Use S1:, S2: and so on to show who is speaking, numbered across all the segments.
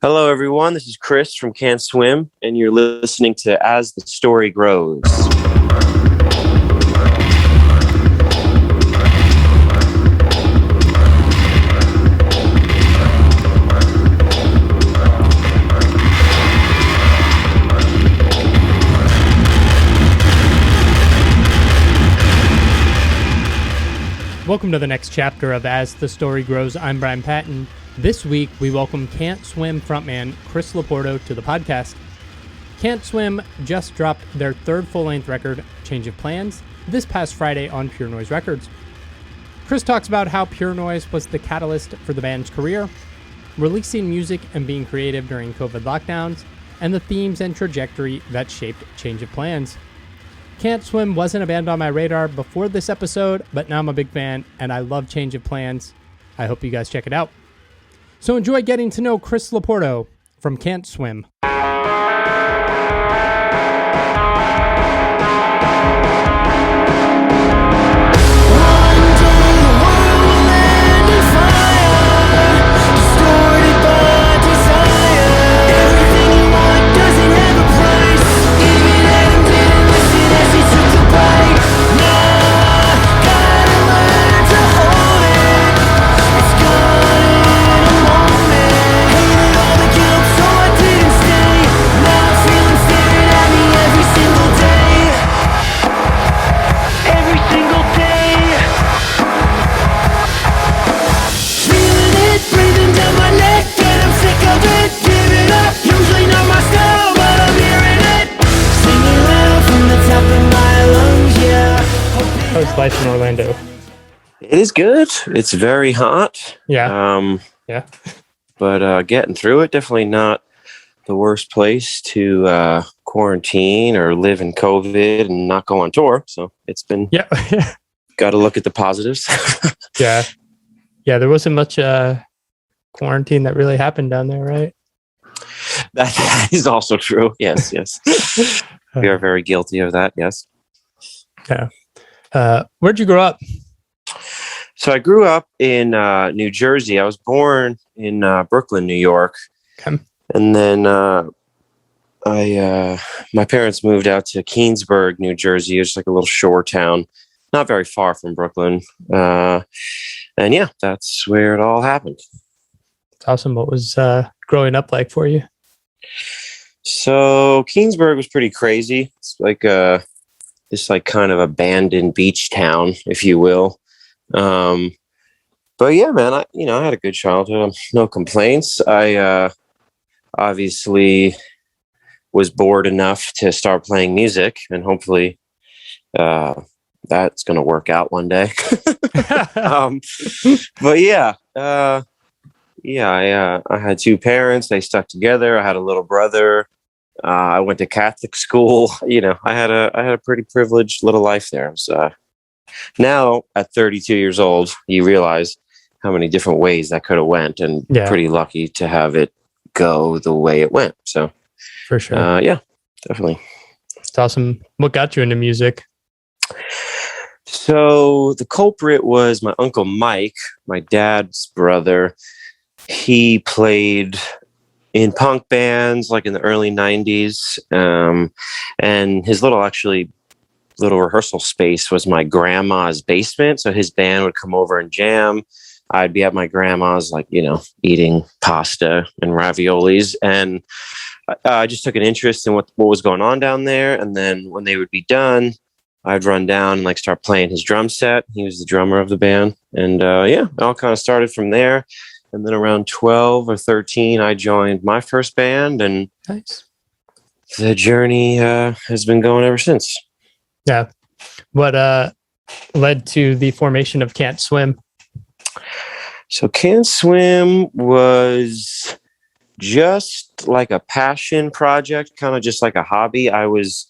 S1: Hello, everyone. This is Chris from Can't Swim, and you're listening to As the Story Grows.
S2: Welcome to the next chapter of As the Story Grows. I'm Brian Patton. This week, we welcome Can't Swim frontman Chris LoPorto to the podcast. Can't Swim just dropped their third full-length record, Change of Plans, this past Friday on Pure Noise Records. Chris talks about how Pure Noise was the catalyst for the band's career, releasing music and being creative during COVID lockdowns, and the themes and trajectory that shaped Change of Plans. Can't Swim wasn't a band on my radar before this episode, but now I'm a big fan, and I love Change of Plans. I hope you guys check it out. So enjoy getting to know Chris LoPorto from Can't Swim. How's life in Orlando?
S1: It is good. It's very hot.
S2: Yeah.
S1: But getting through it, definitely not the worst place to quarantine or live in COVID and not go on tour. So it's been, got to look at the positives.
S2: Yeah, there wasn't much quarantine that really happened down there, right?
S1: That is also true. Yes. We are very guilty of that. Yes.
S2: Yeah. Where'd you grow up?
S1: So I grew up in New Jersey. I was born in Brooklyn, New York.
S2: Okay.
S1: And then my parents moved out to Keansburg, New Jersey. It's like a little shore town, not very far from Brooklyn. And yeah, that's where it all happened.
S2: It's awesome. What was growing up like for you?
S1: So Keansburg was pretty crazy. It's like this like kind of abandoned beach town, if you will. But yeah, man, I had a good childhood. No complaints. I obviously was bored enough to start playing music, and hopefully that's going to work out one day. But yeah, I had two parents. They stuck together. I had a little brother. I went to Catholic school. I had a pretty privileged little life there. So now at 32 years old, you realize how many different ways that could have went, and pretty lucky to have it go the way it went. So
S2: for sure.
S1: Yeah, definitely.
S2: It's awesome. What got you into music?
S1: So the culprit was my Uncle Mike, my dad's brother. He played in punk bands like in the early 90s. And his little rehearsal space was my grandma's basement. So his band would come over and jam. I'd be at my grandma's, eating pasta and raviolis. And I just took an interest in what was going on down there. And then when they would be done, I'd run down and start playing his drum set. He was the drummer of the band. And it all kind of started from there. And then around 12 or 13, I joined my first band, and
S2: nice.
S1: The journey has been going ever since.
S2: Yeah. What led to the formation of Can't Swim?
S1: So Can't Swim was just like a passion project, kind of just like a hobby. I was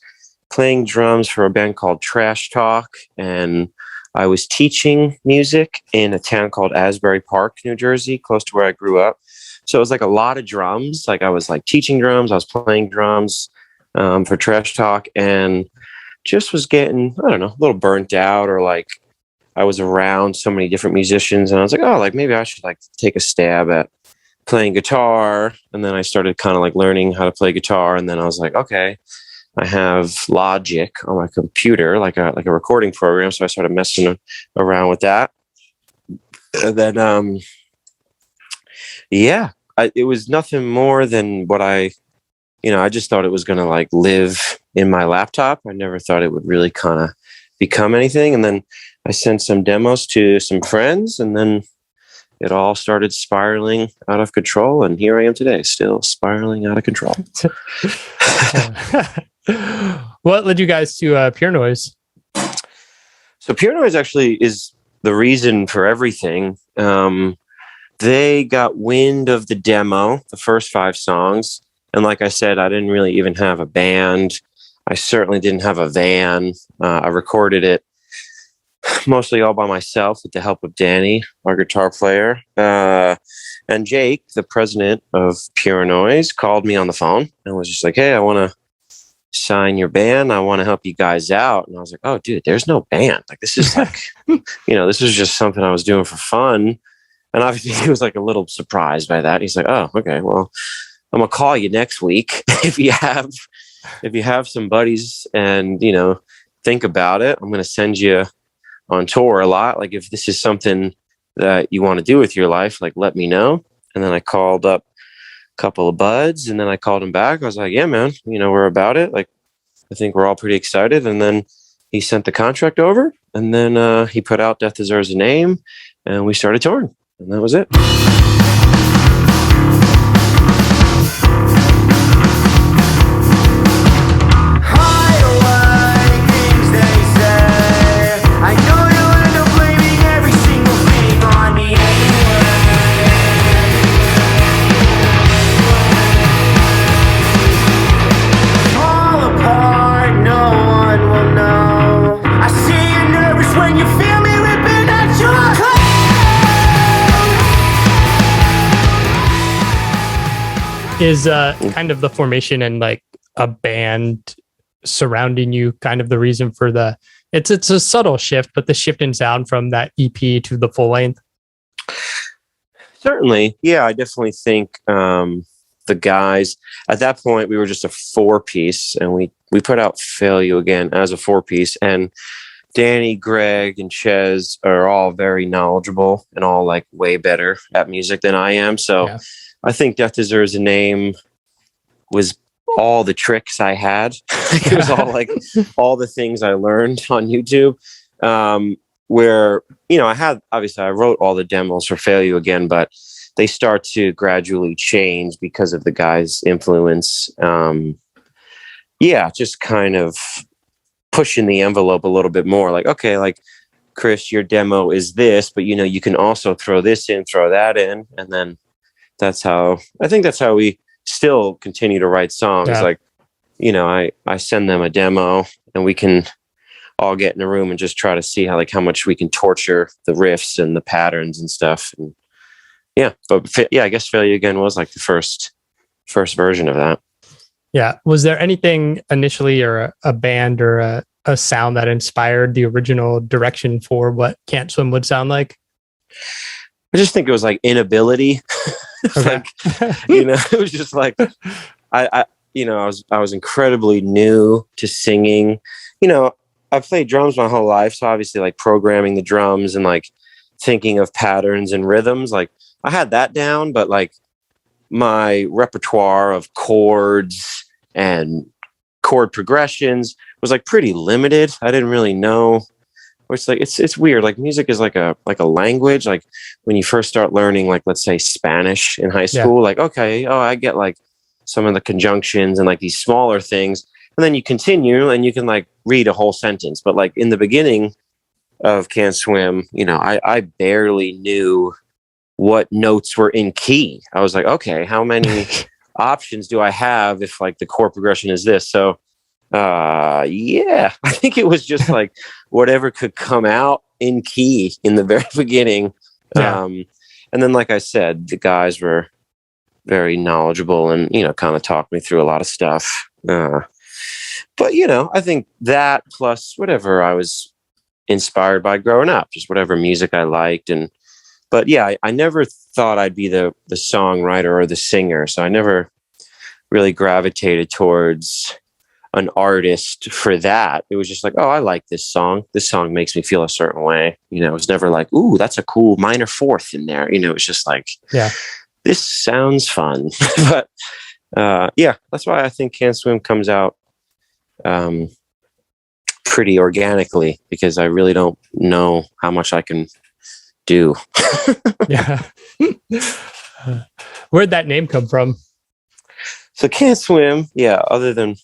S1: playing drums for a band called Trash Talk, and I was teaching music in a town called Asbury Park, New Jersey, close to where I grew up. So it was like a lot of drums. I was teaching drums. I was playing drums for Trash Talk, and just was getting, I don't know, a little burnt out, or I was around so many different musicians, and I was like, maybe I should take a stab at playing guitar, and then I started kind of like learning how to play guitar, and then I was like, okay, I have Logic on my computer, like a recording program, so I started messing around with that. And then it was nothing more than what I just thought it was going to like live in my laptop. I never thought it would really kind of become anything. And then I sent some demos to some friends, and then it all started spiraling out of control. And here I am today, still spiraling out of control.
S2: What led you guys to Pure Noise?
S1: So Pure Noise actually is the reason for everything. They got wind of the demo, the first 5 songs. And like I said, I didn't really even have a band. I certainly didn't have a van. I recorded it mostly all by myself with the help of Danny, our guitar player. And Jake, the president of Pure Noise, called me on the phone and was just like, hey, I want to sign your band. I want to help you guys out. And I was like, oh, dude, there's no band. Like, this is like, this is just something I was doing for fun. And obviously he was like a little surprised by that. He's like, oh, okay, well, I'm gonna call you next week if you have some buddies and think about it. I'm gonna send you on tour a lot. Like, if this is something that you want to do with your life, like, let me know. And then I called up a couple of buds, and then I called him back. I was like, yeah, man, we're about it. Like, I think we're all pretty excited. And then he sent the contract over, and then he put out Death Deserves a Name, and we started touring, and that was it.
S2: Is kind of the formation and like a band surrounding you kind of the reason for it's a subtle shift, but the shift in sound from that EP to the full length?
S1: Certainly. Yeah, I definitely think the guys at that point, we were just a 4-piece, and we put out Fail You Again as a 4-piece, and Danny, Greg, and Ches are all very knowledgeable and all like way better at music than I am. So yeah. I think Death Deserves a Name was all the tricks I had. It was all like all the things I learned on YouTube. Where, I wrote all the demos for Fail You Again, but they start to gradually change because of the guys' influence. Just kind of pushing the envelope a little bit more. Like, okay, like, Chris, your demo is this, but you can also throw this in, throw that in, and then that's how we still continue to write songs. Yeah. Like, I send them a demo, and we can all get in a room and just try to see how much we can torture the riffs and the patterns and stuff. And I guess Fail You Again was like the first version of that.
S2: Yeah. Was there anything initially, or a band or a sound that inspired the original direction for what Can't Swim would sound like?
S1: I just think it was like inability.
S2: Okay.
S1: It was just like, I was incredibly new to singing. I've played drums my whole life. So obviously like programming the drums and like thinking of patterns and rhythms, like I had that down, but like my repertoire of chords and chord progressions was like pretty limited. I didn't really know. It's like it's weird. Like music is like a language. Like when you first start learning, like let's say Spanish in high school, like okay, I get like some of the conjunctions and like these smaller things, and then you continue and you can like read a whole sentence. But like in the beginning of Can't Swim, I barely knew what notes were in key. I was like, okay, how many options do I have if like the chord progression is this? So I think it was just like whatever could come out in key in the very beginning. Yeah. And then, like I said, the guys were very knowledgeable and, kind of talked me through a lot of stuff. But, I think that plus whatever I was inspired by growing up, just whatever music I liked. And But yeah, I never thought I'd be the songwriter or the singer. So I never really gravitated towards an artist for that. It was just like, oh, I like this song. This song makes me feel a certain way. It was never like, ooh, that's a cool minor fourth in there. It was just like,
S2: Yeah,
S1: this sounds fun. But yeah, that's why I think Can't Swim comes out pretty organically, because I really don't know how much I can do.
S2: yeah. Where'd that name come from?
S1: So Can't Swim, yeah, other than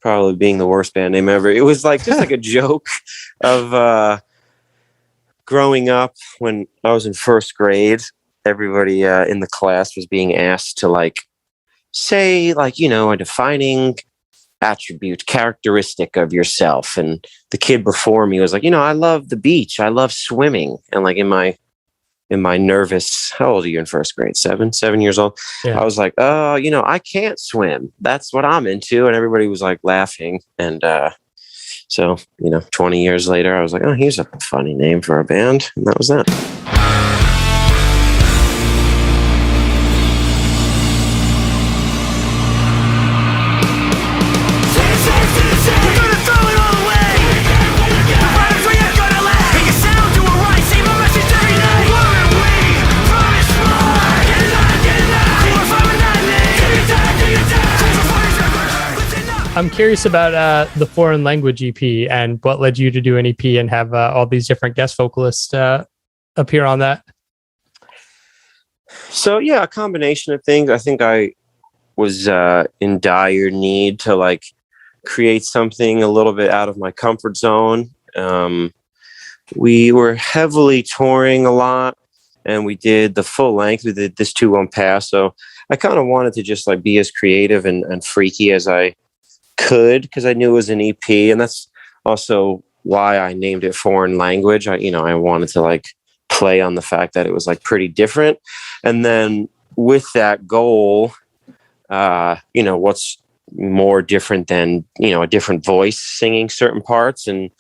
S1: probably being the worst band name ever, it was like just like a joke of growing up. When I was in first grade, everybody in the class was being asked to like say like, a defining attribute, characteristic of yourself. And the kid before me was like, I love the beach, I love swimming. And like in my nervous, how old are you in first grade? 7 years old.
S2: Yeah.
S1: I was like, I can't swim. That's what I'm into. And everybody was like laughing. And so, 20 years later, I was like, oh, here's a funny name for a band. And that was that.
S2: I'm curious about the foreign language EP and what led you to do an EP and have all these different guest vocalists appear on that.
S1: So yeah, a combination of things. I think I was in dire need to like create something a little bit out of my comfort zone. We were heavily touring a lot, and we did the full length. We did This Too Won't Pass. So I kind of wanted to just like be as creative and freaky as I could, because I knew it was an EP, and that's also why I named it Foreign Language. I wanted to like play on the fact that it was like pretty different. And then with that goal, what's more different than, a different voice singing certain parts. And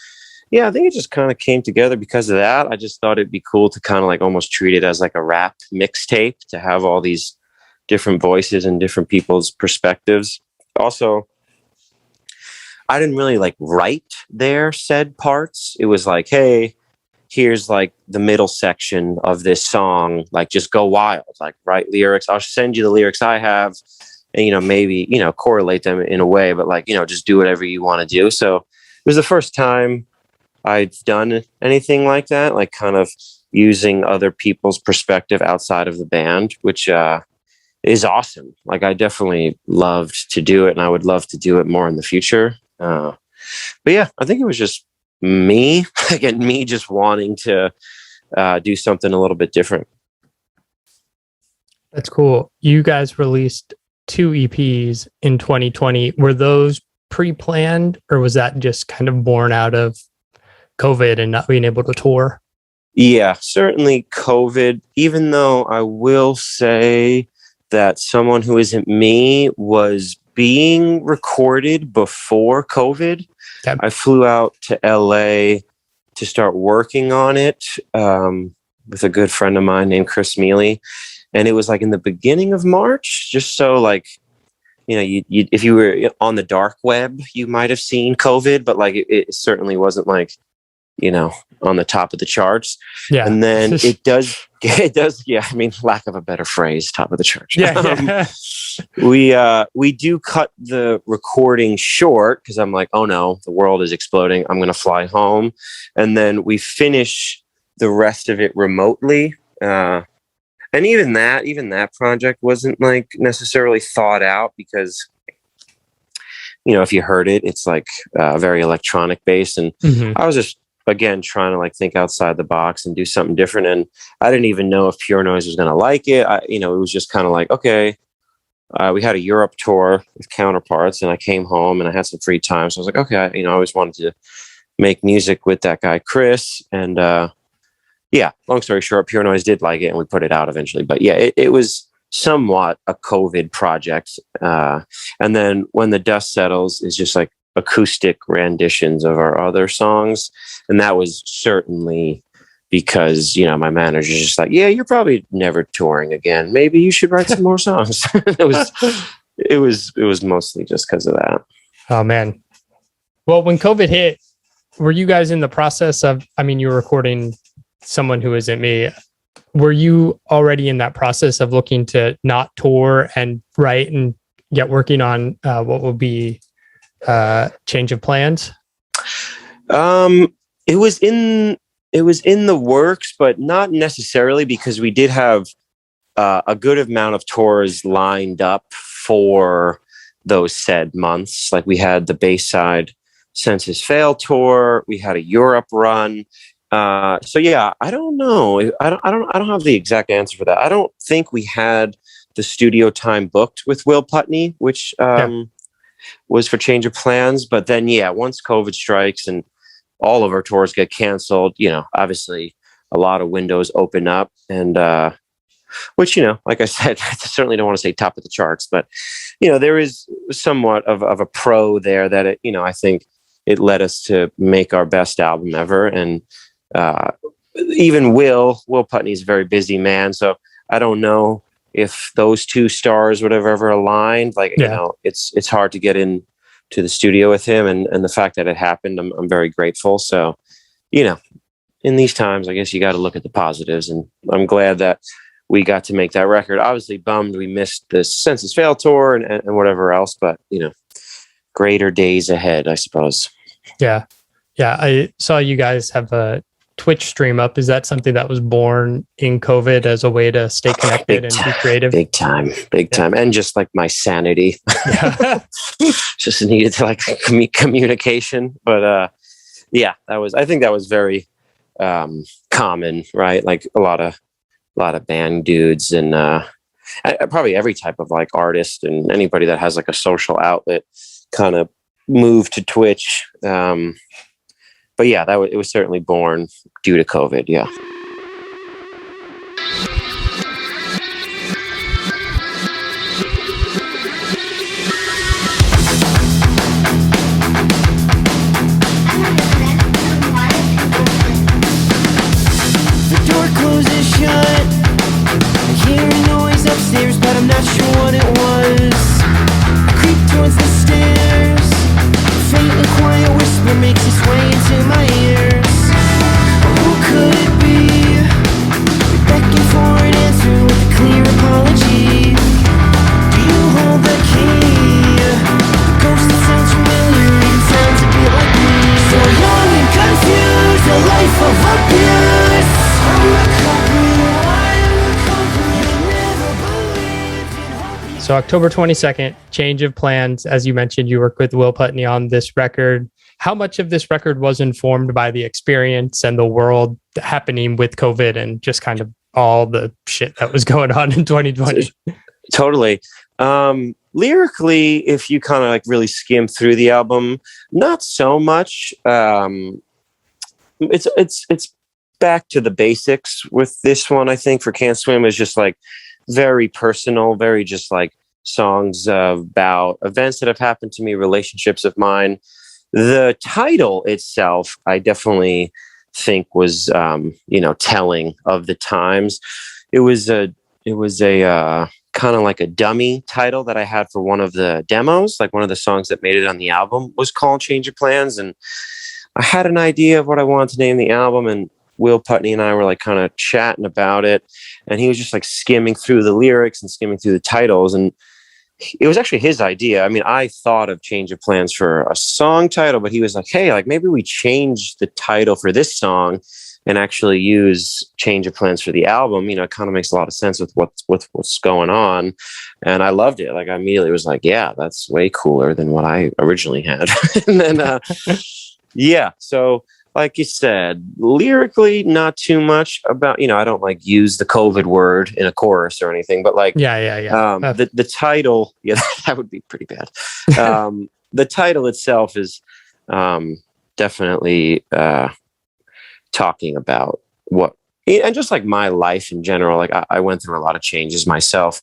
S1: yeah, I think it just kind of came together because of that. I just thought it'd be cool to kind of like almost treat it as like a rap mixtape, to have all these different voices and different people's perspectives. Also, I didn't really like write their said parts. It was like, hey, here's like the middle section of this song, like just go wild, like write lyrics. I'll send you the lyrics I have, and maybe correlate them in a way, but like just do whatever you want to do. So it was the first time I'd done anything like that, like kind of using other people's perspective outside of the band, which is awesome. Like I definitely loved to do it, and I would love to do it more in the future. But yeah, I think it was just me, again, me just wanting to do something a little bit different.
S2: That's cool. You guys released 2 EPs in 2020. Were those pre-planned, or was that just kind of born out of COVID and not being able to tour?
S1: Yeah, certainly COVID, even though I will say that Someone Who Isn't Me was being recorded before COVID.
S2: Okay.
S1: I flew out to LA to start working on it with a good friend of mine named Chris Mealy. And it was like in the beginning of March, just so like, you if you were on the dark web, you might have seen COVID, but like it certainly wasn't like, on the top of the charts.
S2: Yeah.
S1: And then it does. Yeah. I mean, lack of a better phrase, top of the charts.
S2: Yeah.
S1: We do cut the recording short because I'm like, oh no, the world is exploding. I'm going to fly home. And then we finish the rest of it remotely. And even that project wasn't like necessarily thought out because, if you heard it, it's like very electronic based. And I was just, again, trying to like think outside the box and do something different. And I didn't even know if Pure Noise was going to like it. It was just kind of like, okay, we had a Europe tour with Counterparts, and I came home and I had some free time. So I was like, okay, I always wanted to make music with that guy, Chris. And yeah, long story short, Pure Noise did like it, and we put it out eventually. But yeah, it was somewhat a COVID project. And then When the Dust Settles is just like acoustic renditions of our other songs. And that was certainly because, my manager's just like, yeah, you're probably never touring again. Maybe you should write some more songs. It was mostly just because of that.
S2: Oh man. Well, when COVID hit, were you guys in the process of, you were recording Someone Who Isn't Me. Were you already in that process of looking to not tour and write and get working on what will be Change of Plans?
S1: It was in the works, but not necessarily, because we did have a good amount of tours lined up for those said months. Like we had the Bayside Senses Fail tour, we had a Europe run. So yeah, I don't know. I don't have the exact answer for that. I don't think we had the studio time booked with Will Putney, which was for Change of Plans. But then, once COVID strikes and all of our tours get canceled, obviously a lot of windows open up, and which, like I said, I certainly don't want to say top of the charts, but there is somewhat of a pro there that it, I think it led us to make our best album ever. And even Will Putney's a very busy man, so I don't know if those two stars would have ever aligned. Like, it's hard to get in to the studio with him, and the fact that it happened, I'm very grateful. So, in these times, I guess you got to look at the positives, and I'm glad that we got to make that record. Obviously bummed we missed the Senses Fail tour and whatever else, but greater days ahead, I suppose.
S2: Yeah. I saw you guys have a Twitch stream up. Is that something that was born in COVID as a way to stay connected and be creative?
S1: Big time. And just like my sanity, just needed to like communication. But I think that was very common, right? Like a lot of band dudes and probably every type of like artist and anybody that has like a social outlet kind of moved to Twitch. But yeah, it was certainly born due to COVID. Yeah.
S3: The door closes shut. I hear a noise upstairs, but I'm not sure what it was. I creep towards the stairs. A faint and quiet whisper makes its way into my ears. Who could it be? We beckon for an answer with a clear apology. Do you hold the key? The ghost that sounds familiar even sounds a bit like me. So young and confused, a life of abuse.
S2: So October 22nd, Change of Plans. As you mentioned, you worked with Will Putney on this record. How much of this record was informed by the experience and the world happening with COVID and just kind of all the shit that was going on in 2020?
S1: Totally. Lyrically, if you kind of like really skim through the album, not so much. It's back to the basics with this one. I think for Can't Swim is just like very personal, very just like songs about events that have happened to me, relationships of mine. The title itself, I definitely think was, telling of the times. It was a kind of like a dummy title that I had for one of the demos, like one of the songs that made it on the album was called Change of Plans. And I had an idea of what I wanted to name the album, and Will Putney and I were like kind of chatting about it, and he was just like skimming through the lyrics and skimming through the titles, and it was actually his idea. I mean, I thought of Change of Plans for a song title, but he was like, hey, like maybe we change the title for this song and actually use Change of Plans for the album. It kind of makes a lot of sense with what's going on. And I loved it. Like I immediately was like, yeah, that's way cooler than what I originally had. And then, so like you said, lyrically, not too much about, I don't like use the COVID word in a chorus or anything, but like, the title, that would be pretty bad. The title itself is definitely talking about what, and just like my life in general. Like I went through a lot of changes myself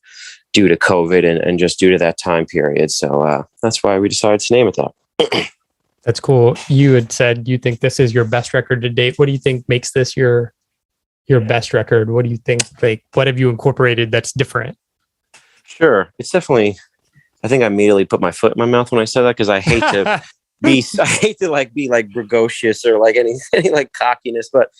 S1: due to COVID and just due to that time period. So that's why we decided to name it that.
S2: That's cool. You had said you think this is your best record to date. What do you think makes this your your best record? What do you think? Like, what have you incorporated that's different?
S1: Sure. It's definitely, I think I immediately put my foot in my mouth when I said that, because I hate to be like precocious or like any like cockiness, but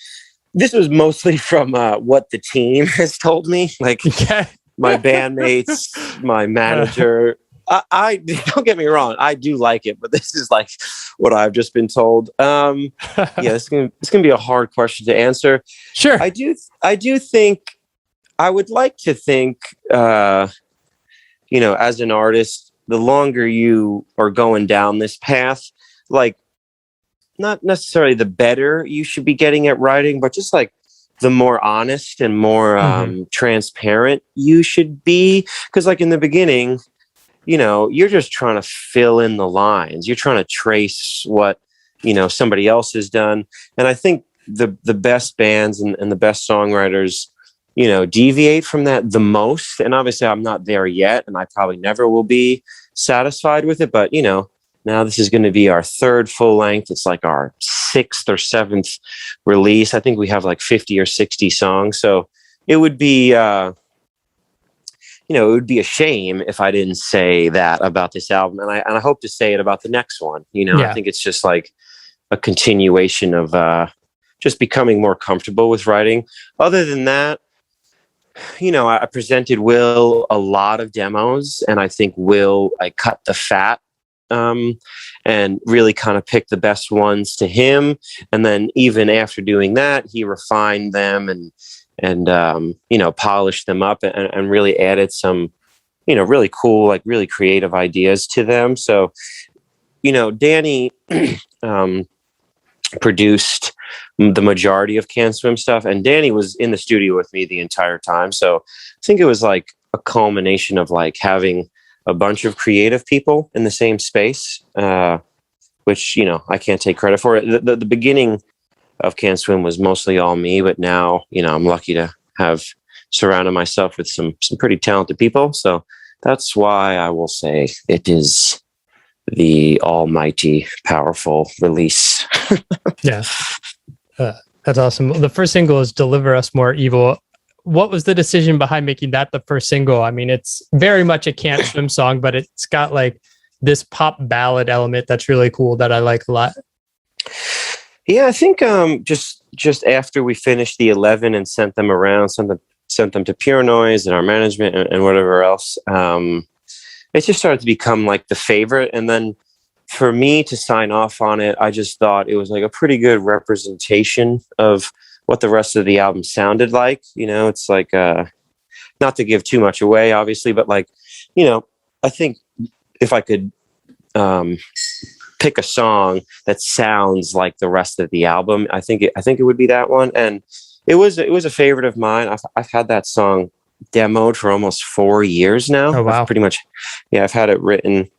S1: this was mostly from what the team has told me, like
S2: Okay.
S1: my bandmates, my manager. I don't get me wrong, I do like it, but this is like what I've just been told. Yeah, it's gonna be a hard question to answer.
S2: Sure.
S1: I do think, I would like to think, as an artist, the longer you are going down this path, like, not necessarily the better you should be getting at writing, but just like the more honest and more transparent you should be. Because like in the beginning, you're just trying to fill in the lines. You're trying to trace what, somebody else has done. And I think the best bands and the best songwriters, deviate from that the most. And obviously I'm not there yet, and I probably never will be satisfied with it. But, now this is going to be our third full length. It's like our 6th or 7th release. I think we have like 50 or 60 songs. So it would be, it would be a shame if I didn't say that about this album. And I hope to say it about the next one. I think it's just like a continuation of just becoming more comfortable with writing. Other than that, I presented Will a lot of demos, and I think Will, I cut the fat and really kind of picked the best ones to him. And then even after doing that, he refined them and polished them up and really added some, really cool, like really creative ideas to them. So, Danny produced the majority of Can't Swim stuff, and Danny was in the studio with me the entire time. So I think it was like a culmination of like having a bunch of creative people in the same space, which, I can't take credit for it. The beginning of Can't Swim was mostly all me, but now, I'm lucky to have surrounded myself with some pretty talented people. So that's why I will say it is the almighty powerful release.
S2: Yeah. That's awesome. The first single is Deliver Us More Evil. What was the decision behind making that the first single? I mean, it's very much a Can't Swim song, but it's got like this pop ballad element that's really cool that I like a lot.
S1: Yeah, I think just after we finished the 11 and sent them around, sent them to Pure Noise and our management and whatever else, it just started to become like the favorite. And then for me to sign off on it, I just thought it was like a pretty good representation of what the rest of the album sounded like. It's like, not to give too much away, obviously, but like, I think if I could pick a song that sounds like the rest of the album, I think it would be that one. And it was a favorite of mine. I've had that song demoed for almost 4 years now.
S2: Oh, wow.
S1: I've pretty much, I've had it written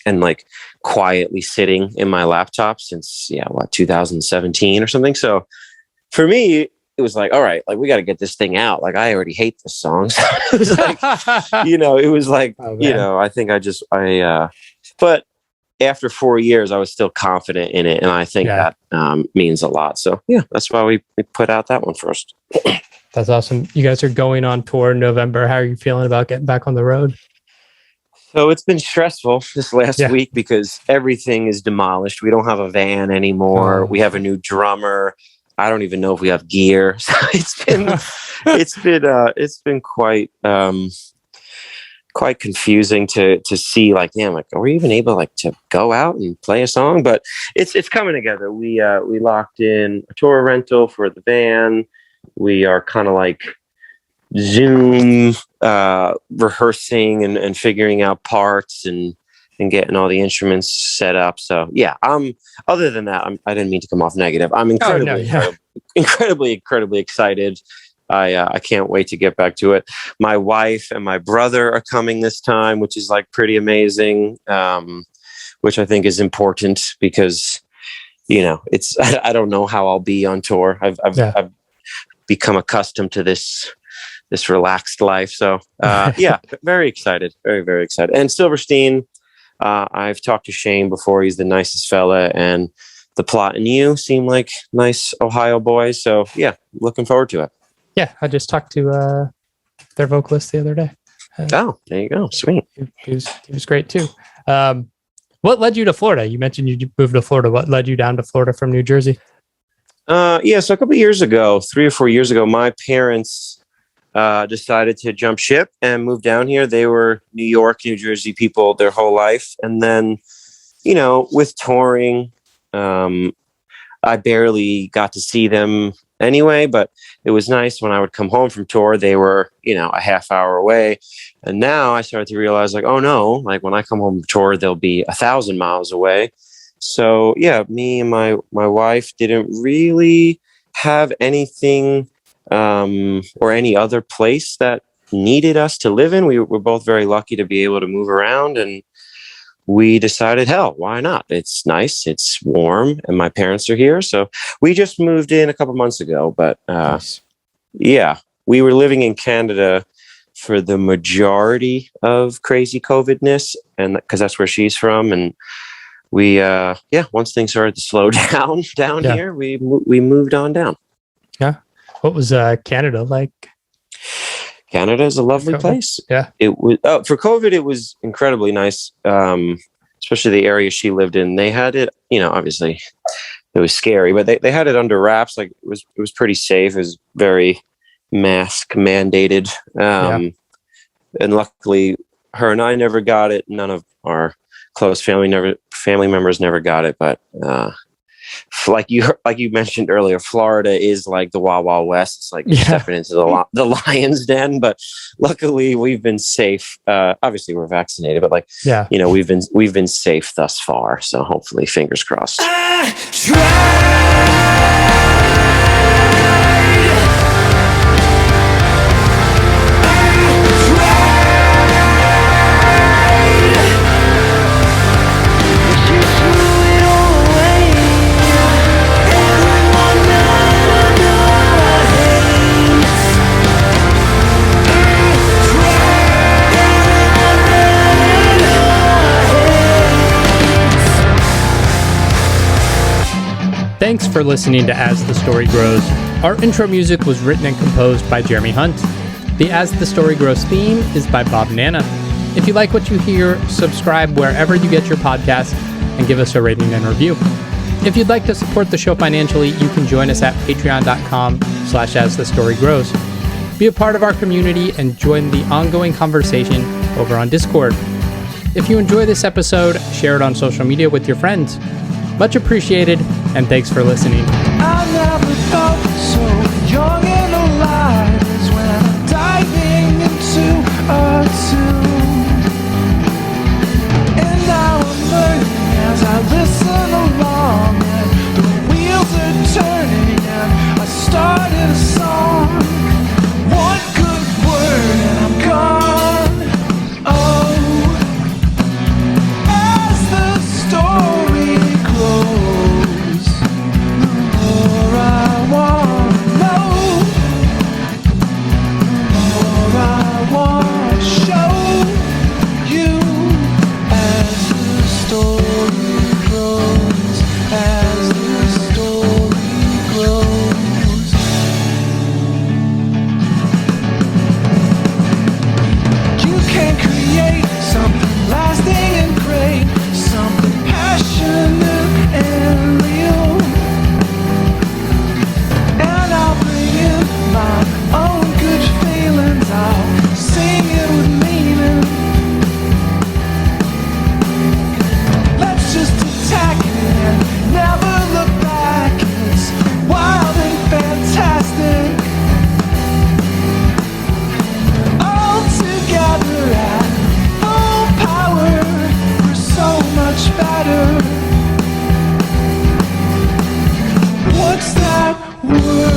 S1: and like quietly sitting in my laptop since 2017 or something. So for me, it was like, all right, like we got to get this thing out. Like I already hate this song. So it was like, it was like, I think but after 4 years, I was still confident in it. And I think that means a lot. So that's why we put out that one first.
S2: That's awesome. You guys are going on tour in November. How are you feeling about getting back on the road?
S1: So it's been stressful this last week because everything is demolished. We don't have a van anymore. We have a new drummer. I don't even know if we have gear. So it's been quite confusing to see, like, damn, like, are we even able like to go out and play a song? But it's coming together. We locked in a tour rental for the van. We are kind of like Zoom rehearsing and figuring out parts and getting all the instruments set up. So other than that, I didn't mean to come off negative. I'm incredibly excited. I can't wait to get back to it. My wife and my brother are coming this time, which is like pretty amazing, which I think is important because, it's, I don't know how I'll be on tour. I've become accustomed to this relaxed life. So very excited, very, very excited. And Silverstein, I've talked to Shane before. He's the nicest fella, and the Plot and You seem like nice Ohio boys. So yeah, looking forward to it.
S2: Yeah, I just talked to their vocalist the other day.
S1: Oh, there you go. Sweet.
S2: He was great too. What led you to Florida? You mentioned you moved to Florida. What led you down to Florida from New Jersey?
S1: Yeah, so a couple of years ago, 3 or 4 years ago, my parents decided to jump ship and move down here. They were New York, New Jersey people their whole life. And then, with touring, I barely got to see them anyway, but it was nice when I would come home from tour. They were, a half hour away. And now I started to realize, like, oh no, like when I come home from tour, they'll be 1,000 miles away. So yeah, me and my wife didn't really have anything or any other place that needed us to live in. We were both very lucky to be able to move around, and we decided, hell, why not? It's nice, it's warm, and my parents are here. So we just moved in a couple months ago, but
S2: Nice.
S1: yeah, we were living in Canada for the majority of crazy COVIDness, and because that's where she's from. And we, once things started to slow down
S2: Yeah.
S1: here, we moved on down.
S2: Yeah. What was Canada like?
S1: Canada is a lovely
S2: COVID.
S1: place.
S2: Yeah.
S1: It was for COVID. It was incredibly nice, especially the area she lived in. They had it, obviously it was scary, but they had it under wraps. Like it was pretty safe. It was very mask mandated, and luckily, her and I never got it. None of our close family members never got it. But like you mentioned earlier, Florida is like the Wild Wild West. It's like stepping into the lion's den. But luckily, we've been safe. Obviously, we're vaccinated, but we've been safe thus far. So hopefully, fingers crossed.
S2: Thanks for listening to As the Story Grows. Our intro music was written and composed by Jeremy Hunt. The As the Story Grows theme is by Bob Nana. If you like what you hear, subscribe wherever you get your podcast and give us a rating and review. If you'd like to support the show financially, you can join us at patreon.com/asthestorygrows. Be a part of our community and join the ongoing conversation over on Discord. If you enjoy this episode, share it on social media with your friends. Much appreciated, and thanks for listening.
S3: I never felt so young and alive as when I'm diving into a tune. And now I'm learning as I listen along, and the wheels are turning, and I started a song. One good word and I'm gone. Oh, as the story grows, more I want to know, more I want to show you. As the story grows, as the story grows. You can create something lasting and great, something passionate and real. And I'll bring in my own good feelings, I'll sing it with meaning. Let's just attack it and never look back. It's wild and fantastic. All together at full power, we're so much better. What's that word?